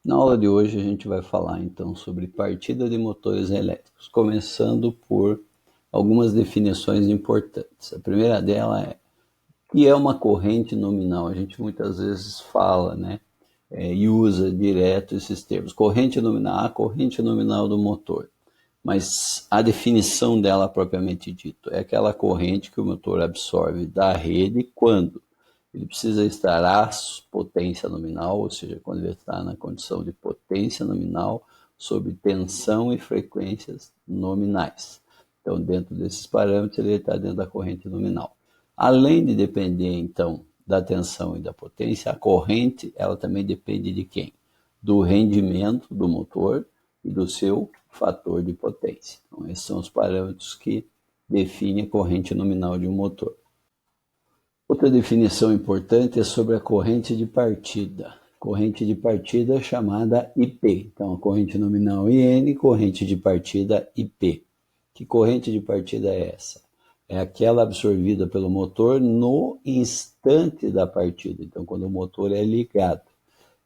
Na aula de hoje a gente vai falar então sobre partida de motores elétricos, começando por algumas definições importantes. A primeira dela é o que é uma corrente nominal. A gente muitas vezes fala, né, e usa direto esses termos. Corrente nominal, a corrente nominal do motor. Mas a definição dela propriamente dito é aquela corrente que o motor absorve da rede quando ele precisa estar à potência nominal, ou seja, quando ele está na condição de potência nominal, sob tensão e frequências nominais. Então, dentro desses parâmetros, ele está dentro da corrente nominal. Além de depender, então, da tensão e da potência, a corrente ela também depende de quem? Do rendimento do motor e do seu fator de potência. Então, esses são os parâmetros que definem a corrente nominal de um motor. Outra definição importante é sobre a corrente de partida. Corrente de partida chamada IP. Então, a corrente nominal IN, corrente de partida IP. Que corrente de partida é essa? É aquela absorvida pelo motor no instante da partida. Então, quando o motor é ligado.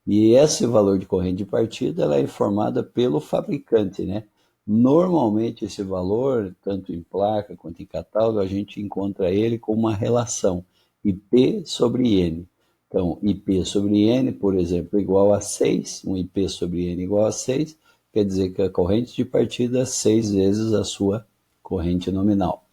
E esse valor de corrente de partida ela é informada pelo fabricante, né? Normalmente esse valor, tanto em placa quanto em catálogo, a gente encontra ele com uma relação IP sobre N. Então, IP sobre N, por exemplo, igual a 6, um IP sobre N igual a 6, quer dizer que a corrente de partida é 6 vezes a sua corrente nominal.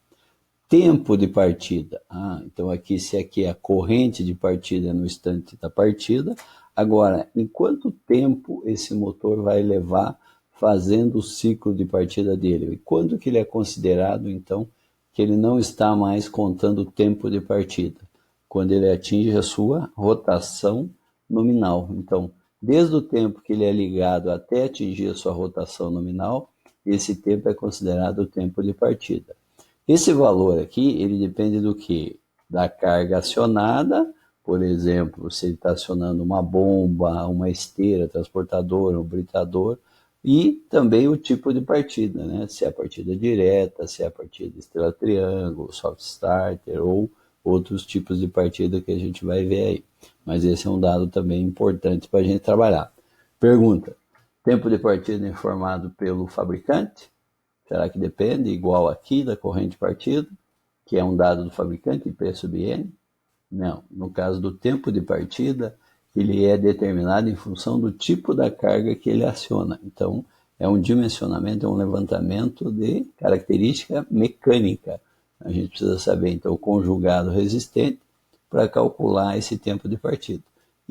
Tempo de partida. Então aqui, se aqui é a corrente de partida no instante da partida, agora, em quanto tempo esse motor vai levar fazendo o ciclo de partida dele? E quando que ele é considerado, então, que ele não está mais contando o tempo de partida? Quando ele atinge a sua rotação nominal. Então, desde o tempo que ele é ligado até atingir a sua rotação nominal, esse tempo é considerado o tempo de partida. Esse valor aqui, ele depende do que? Da carga acionada, por exemplo, se ele está acionando uma bomba, uma esteira transportadora, um britador, e também o tipo de partida, né? Se é a partida direta, se é a partida estrela-triângulo, soft starter ou outros tipos de partida que a gente vai ver aí. Mas esse é um dado também importante para a gente trabalhar. Pergunta: tempo de partida informado pelo fabricante? Será que depende, igual aqui, da corrente de partida, que é um dado do fabricante, IP sub N? Não. No caso do tempo de partida, ele é determinado em função do tipo da carga que ele aciona. Então, é um dimensionamento, é um levantamento de característica mecânica. A gente precisa saber, então, o conjugado resistente para calcular esse tempo de partida.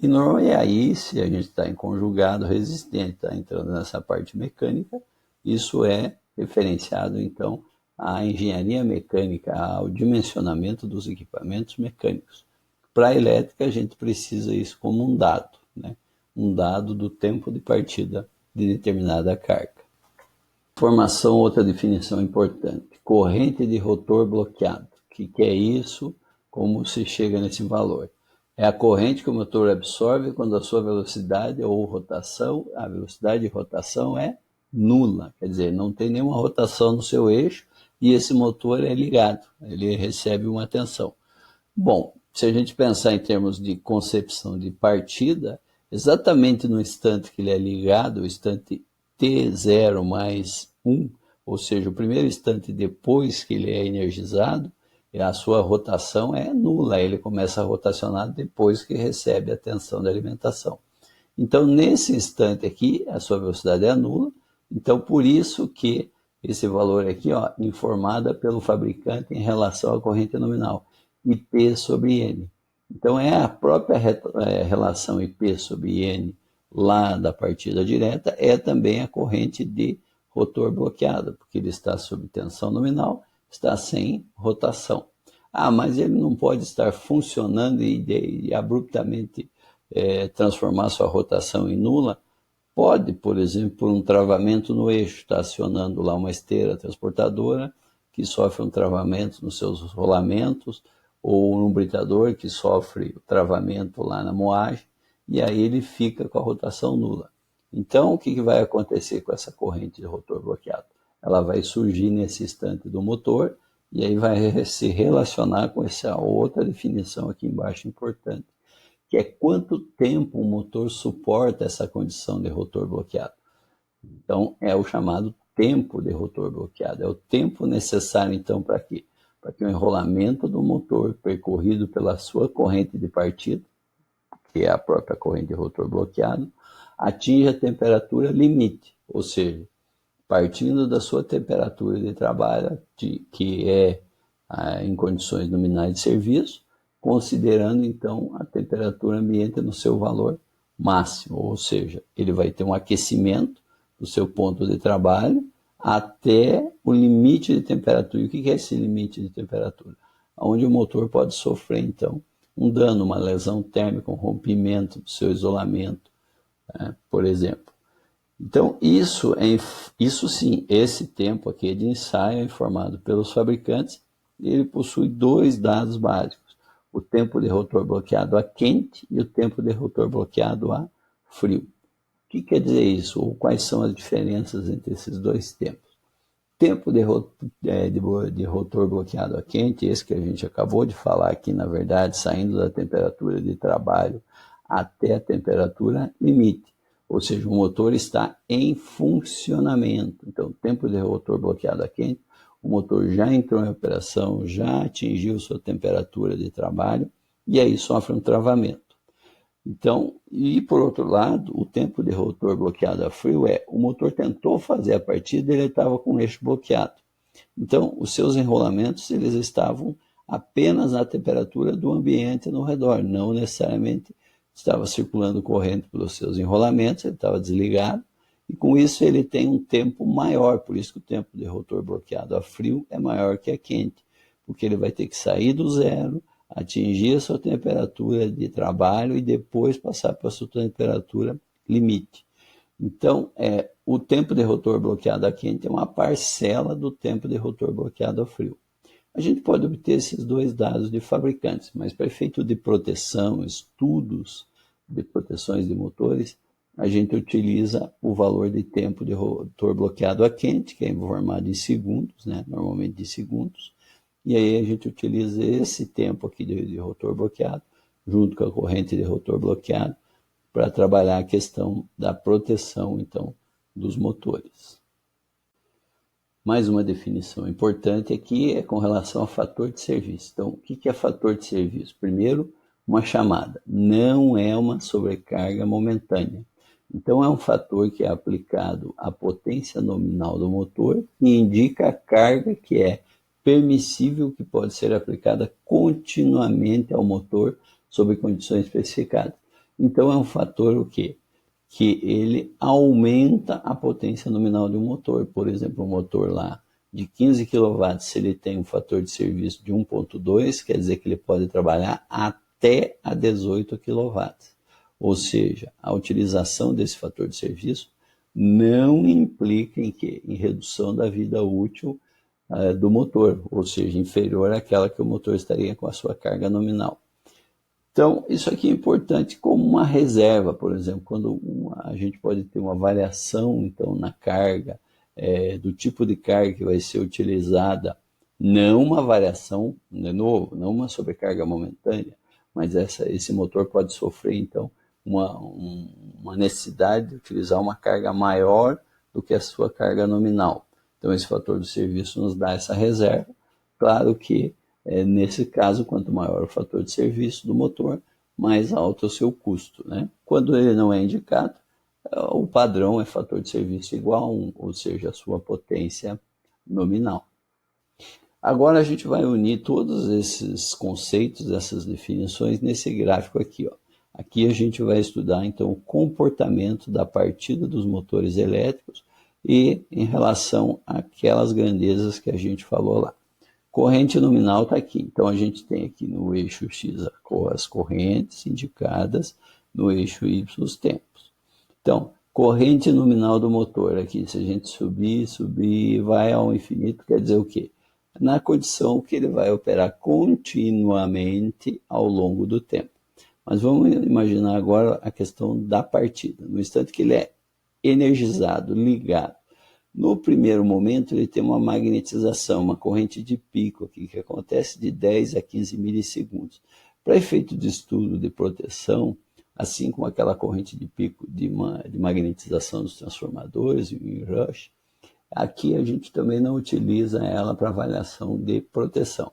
E normalmente aí, se a gente está em conjugado resistente, está entrando nessa parte mecânica, isso é referenciado, então, à engenharia mecânica, ao dimensionamento dos equipamentos mecânicos. Para a elétrica, a gente precisa isso como um dado, né? Um dado do tempo de partida de determinada carga. Formação, outra definição importante. Corrente de rotor bloqueado. O que é isso? Como se chega nesse valor? É a corrente que o motor absorve quando a sua velocidade ou rotação, a velocidade de rotação é nula. Quer dizer, não tem nenhuma rotação no seu eixo e esse motor é ligado, ele recebe uma tensão. Bom, se a gente pensar em termos de concepção de partida, exatamente no instante que ele é ligado, o instante T0 mais 1, ou seja, o primeiro instante depois que ele é energizado, a sua rotação é nula, ele começa a rotacionar depois que recebe a tensão da alimentação. Então, nesse instante aqui, a sua velocidade é nula, então por isso que esse valor aqui, ó, informada pelo fabricante em relação à corrente nominal, IP sobre N. Então, é a própria relação IP sobre N lá da partida direta, é também a corrente de rotor bloqueado, porque ele está sob tensão nominal, está sem rotação. Mas ele não pode estar funcionando e abruptamente transformar sua rotação em nula. Pode, por exemplo, por um travamento no eixo, está acionando lá uma esteira transportadora que sofre um travamento nos seus rolamentos, ou um britador que sofre o travamento lá na moagem, e aí ele fica com a rotação nula. Então, o que vai acontecer com essa corrente de rotor bloqueado? Ela vai surgir nesse instante do motor, e aí vai se relacionar com essa outra definição aqui embaixo importante, que é quanto tempo o motor suporta essa condição de rotor bloqueado. Então, é o chamado tempo de rotor bloqueado. É o tempo necessário, então, para quê? Para que o enrolamento do motor percorrido pela sua corrente de partida, que é a própria corrente de rotor bloqueado, atinja a temperatura limite, ou seja, partindo da sua temperatura de trabalho, que é em condições nominais de serviço, considerando então a temperatura ambiente no seu valor máximo, ou seja, ele vai ter um aquecimento do seu ponto de trabalho até o limite de temperatura. E o que é esse limite de temperatura? Onde o motor pode sofrer, então, um dano, uma lesão térmica, um rompimento do seu isolamento, por exemplo. Então, isso sim, esse tempo aqui de ensaio é informado pelos fabricantes e ele possui dois dados básicos: o tempo de rotor bloqueado a quente e o tempo de rotor bloqueado a frio. O que quer dizer isso? Ou quais são as diferenças entre esses dois tempos? Tempo de rotor bloqueado a quente, esse que a gente acabou de falar aqui, na verdade, saindo da temperatura de trabalho até a temperatura limite. Ou seja, o motor está em funcionamento. Então, tempo de rotor bloqueado a quente, o motor já entrou em operação, já atingiu sua temperatura de trabalho e aí sofre um travamento. Então, e por outro lado, o tempo de rotor bloqueado a frio o motor tentou fazer a partida e ele estava com o eixo bloqueado. Então, os seus enrolamentos eles estavam apenas na temperatura do ambiente no redor, não necessariamente estava circulando corrente pelos seus enrolamentos, ele estava desligado, e com isso ele tem um tempo maior, por isso que o tempo de rotor bloqueado a frio é maior que a quente, porque ele vai ter que sair do zero, atingir a sua temperatura de trabalho e depois passar para a sua temperatura limite. Então, o tempo de rotor bloqueado a quente é uma parcela do tempo de rotor bloqueado a frio. A gente pode obter esses dois dados de fabricantes, mas para efeito de proteção, estudos de proteções de motores, a gente utiliza o valor de tempo de rotor bloqueado a quente, que é informado em segundos, né? Normalmente de segundos, e aí a gente utiliza esse tempo aqui de rotor bloqueado, junto com a corrente de rotor bloqueado, para trabalhar a questão da proteção, então, dos motores. Mais uma definição importante aqui é com relação ao fator de serviço. Então, o que é fator de serviço? Primeiro, uma chamada. Não é uma sobrecarga momentânea. Então, é um fator que é aplicado à potência nominal do motor e indica a carga que é permissível, que pode ser aplicada continuamente ao motor sob condições especificadas. Então, é um fator o quê? Que ele aumenta a potência nominal de um motor. Por exemplo, um motor lá de 15 kW, se ele tem um fator de serviço de 1.2, quer dizer que ele pode trabalhar até a 18 kW. Ou seja, a utilização desse fator de serviço não implica em redução da vida útil do motor, ou seja, inferior àquela que o motor estaria com a sua carga nominal. Então, isso aqui é importante como uma reserva, por exemplo, quando a gente pode ter uma variação então, na carga, do tipo de carga que vai ser utilizada, não uma variação, de novo, não uma sobrecarga momentânea, mas esse motor pode sofrer, então, uma necessidade de utilizar uma carga maior do que a sua carga nominal. Então, esse fator do serviço nos dá essa reserva. Claro que, nesse caso, quanto maior o fator de serviço do motor, mais alto é o seu custo, né? Quando ele não é indicado, o padrão é fator de serviço igual a 1, ou seja, a sua potência nominal. Agora a gente vai unir todos esses conceitos, essas definições nesse gráfico aqui, ó. Aqui a gente vai estudar então o comportamento da partida dos motores elétricos e em relação àquelas grandezas que a gente falou lá. Corrente nominal está aqui, então a gente tem aqui no eixo X as correntes indicadas, no eixo Y os tempos. Então, corrente nominal do motor aqui, se a gente subir, vai ao infinito, quer dizer o quê? Na condição que ele vai operar continuamente ao longo do tempo. Mas vamos imaginar agora a questão da partida. No instante que ele é energizado, ligado, no primeiro momento ele tem uma magnetização, uma corrente de pico aqui, que acontece de 10 a 15 milissegundos. Para efeito de estudo de proteção, assim como aquela corrente de pico de magnetização dos transformadores em rush, aqui a gente também não utiliza ela para avaliação de proteção.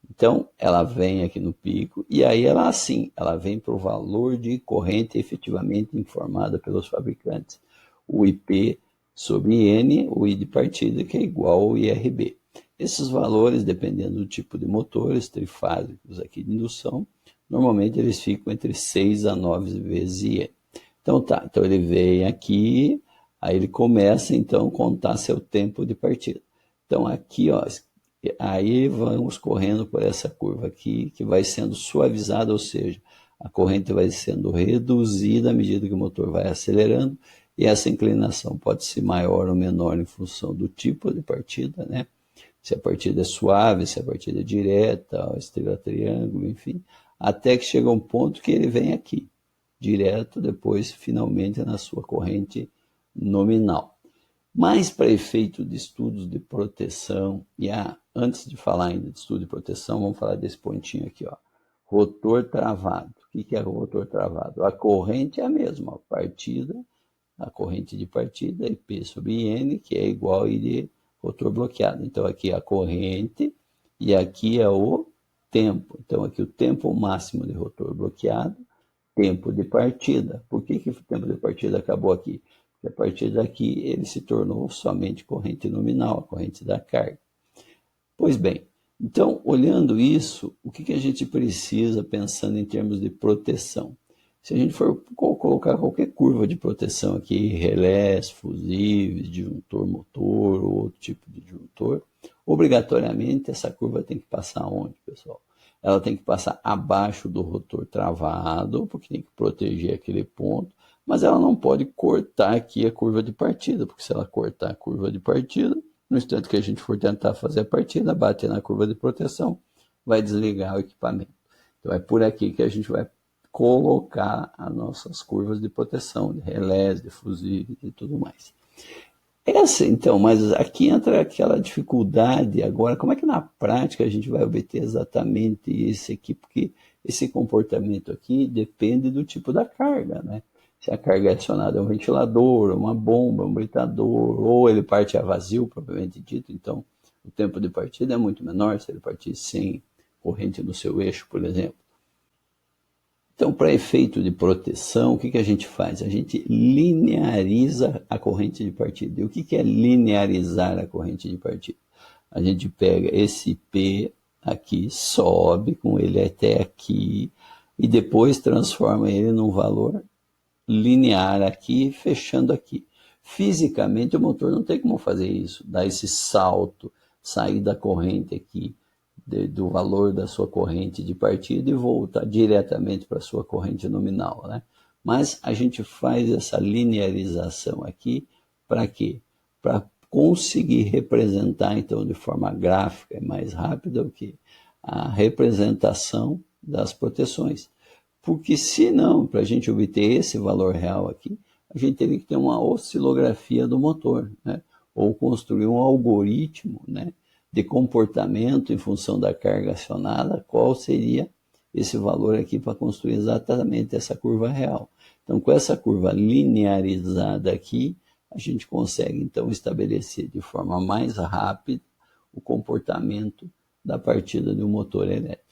Então, ela vem aqui no pico e aí ela assim, ela vem para o valor de corrente efetivamente informada pelos fabricantes, o IP sobre N, o I de partida, que é igual ao IRB. Esses valores, dependendo do tipo de motores trifásicos aqui de indução, normalmente eles ficam entre 6 a 9 vezes IN. Então tá, então ele vem aqui, aí ele começa então a contar seu tempo de partida. Então aqui, ó, aí vamos correndo por essa curva aqui, que vai sendo suavizada, ou seja, a corrente vai sendo reduzida à medida que o motor vai acelerando, e essa inclinação pode ser maior ou menor em função do tipo de partida, né? Se a partida é suave, se a partida é direta, estrela triângulo, enfim, até que chega um ponto que ele vem aqui, direto, depois finalmente na sua corrente nominal. Mas para efeito de estudos de proteção, antes de falar ainda de estudo de proteção, vamos falar desse pontinho aqui, ó. Rotor travado. O que é rotor travado? A corrente é a mesma, a corrente de partida, IP sobre N, que é igual a I de rotor bloqueado. Então aqui é a corrente e aqui é o tempo. Então aqui o tempo máximo de rotor bloqueado, tempo de partida. Por que o tempo de partida acabou aqui? Porque a partir daqui ele se tornou somente corrente nominal, a corrente da carga. Pois bem, então olhando isso, o que a gente precisa pensando em termos de proteção? Se a gente for colocar qualquer curva de proteção aqui, relés, fusíveis, disjuntor motor ou outro tipo de disjuntor, obrigatoriamente essa curva tem que passar onde, pessoal? Ela tem que passar abaixo do rotor travado, porque tem que proteger aquele ponto, mas ela não pode cortar aqui a curva de partida, porque se ela cortar a curva de partida, no instante que a gente for tentar fazer a partida, bater na curva de proteção, vai desligar o equipamento. Então é por aqui que a gente vai colocar as nossas curvas de proteção, de relés, de fusíveis e tudo mais. Então, mas aqui entra aquela dificuldade agora, como é que na prática a gente vai obter exatamente isso aqui? Porque esse comportamento aqui depende do tipo da carga, né? Se a carga é acionada é um ventilador, uma bomba, um britador, ou ele parte a vazio, propriamente dito, então o tempo de partida é muito menor se ele partir sem corrente no seu eixo, por exemplo. Então, para efeito de proteção, o que a gente faz? A gente lineariza a corrente de partida. E o que é linearizar a corrente de partida? A gente pega esse P aqui, sobe com ele até aqui, e depois transforma ele num valor linear aqui, fechando aqui. Fisicamente, o motor não tem como fazer isso, dar esse salto, sair da corrente aqui, do valor da sua corrente de partida e voltar diretamente para a sua corrente nominal, né? Mas a gente faz essa linearização aqui para quê? Para conseguir representar, então, de forma gráfica e mais rápida o que? A representação das proteções. Porque se não, para a gente obter esse valor real aqui, a gente teria que ter uma oscilografia do motor, né? Ou construir um algoritmo, né, de comportamento em função da carga acionada, qual seria esse valor aqui para construir exatamente essa curva real. Então, com essa curva linearizada aqui, a gente consegue, então, estabelecer de forma mais rápida o comportamento da partida de um motor elétrico.